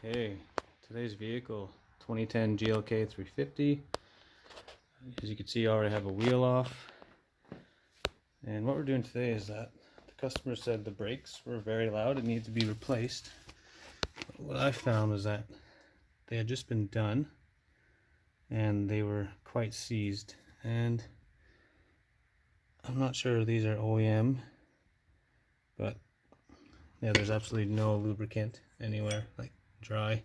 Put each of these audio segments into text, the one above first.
Okay, today's vehicle, 2010 GLK 350. As you can see, I already have a wheel off. And what we're doing today is that the customer said the brakes were very loud, it needs to be replaced. But what I found was that they had just been done and they were quite seized. And I'm not sure these are OEM, but yeah, there's absolutely no lubricant anywhere, like dry.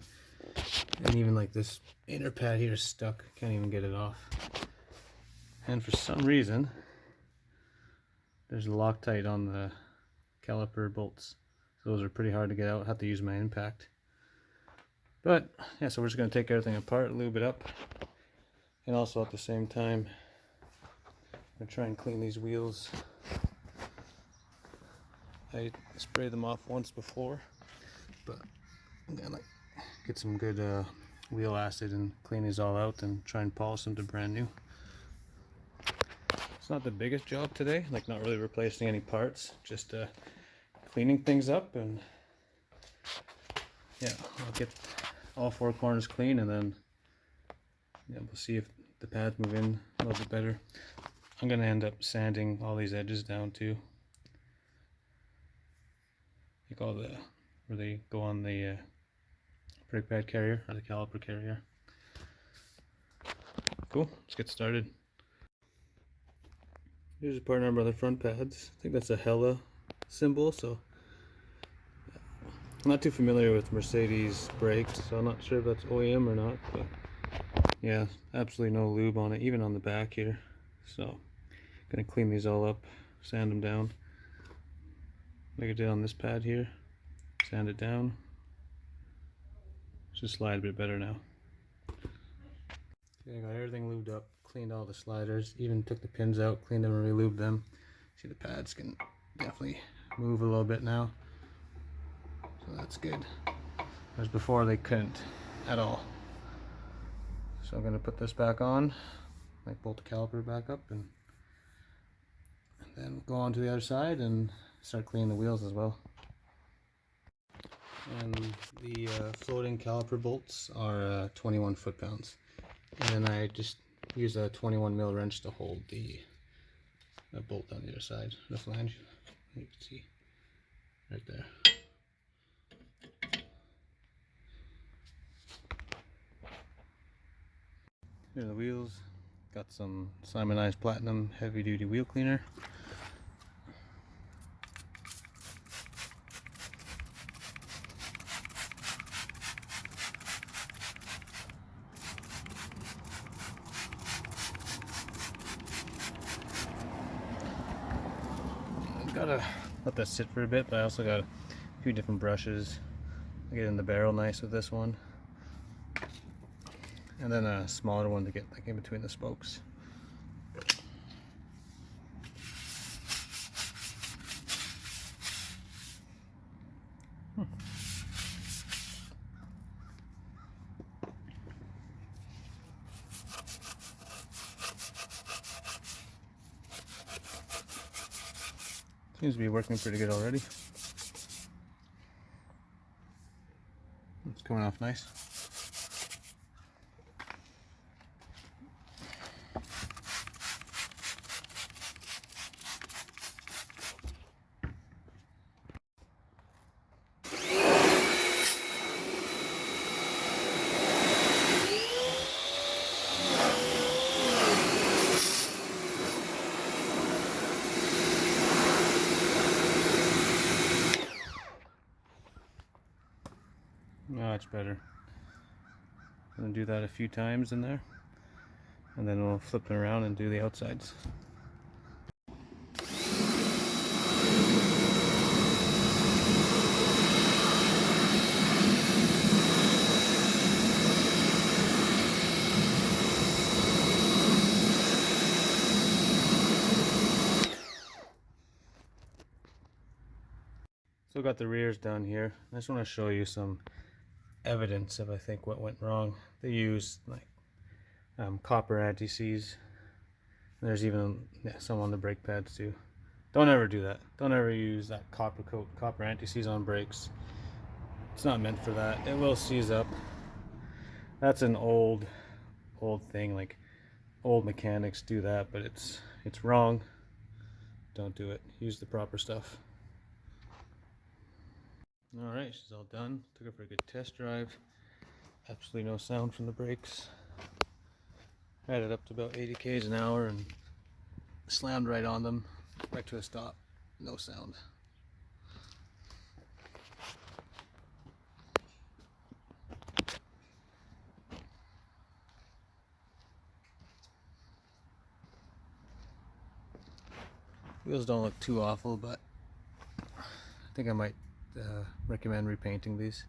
And even like this inner pad here is stuck, can't even get it off. And for some reason there's a Loctite on the caliper bolts, so those are pretty hard to get out. I have to use my impact. But yeah, so we're just going to take everything apart, lube it up, and also at the same time I'm going to try and clean these wheels. I sprayed them off once before, but I'm going to get some good wheel acid and clean these all out and try and polish them to brand new. It's not the biggest job today, like not really replacing any parts, just cleaning things up, and yeah, I'll get all four corners clean, and then yeah, we'll see if the pads move in a little bit better. I'm gonna end up sanding all these edges down too, like all the where they go on the brake pad carrier or the caliper carrier. Cool, let's get started. Here's a part number on the front pads. I think that's a Hella symbol, so I'm not too familiar with Mercedes brakes, so I'm not sure if that's OEM or not, but yeah, absolutely no lube on it, even on the back here. So gonna clean these all up, sand them down like I did on this pad here, sand it down. Should slide a bit better now. Okay, I got everything lubed up, cleaned all the sliders, even took the pins out, cleaned them and re-lubed them. See, the pads can definitely move a little bit now, so that's good. Whereas before they couldn't at all. So I'm going to put this back on, like bolt the caliper back up, and then go on to the other side and start cleaning the wheels as well. And the floating caliper bolts are 21 foot-pounds. And then I just use a 21 mil wrench to hold the bolt on the other side, the flange. You can see right there. Here are the wheels. Got some Simonized Platinum heavy duty wheel cleaner. Gotta let that sit for a bit, but I also got a few different brushes. I get in the barrel nice with this one, and then a smaller one to get like in between the spokes. Seems to be working pretty good already. It's coming off nice. Much better. I'm gonna do that a few times in there, and then we'll flip it around and do the outsides. So got the rears done here. I just want to show you some evidence of I think what went wrong. They used like copper anti-seize. There's even some on the brake pads too. Don't ever do that. Don't ever use that copper anti-seize on brakes. It's not meant for that. It will seize up. That's an old thing. Like old mechanics do that, but it's wrong. Don't do it. Use the proper stuff. Alright, she's all done. Took her for a good test drive. Absolutely no sound from the brakes. Had it up to about 80 k's an hour and slammed right on them, right to a stop. No sound. Wheels don't look too awful, but I think I might recommend repainting these.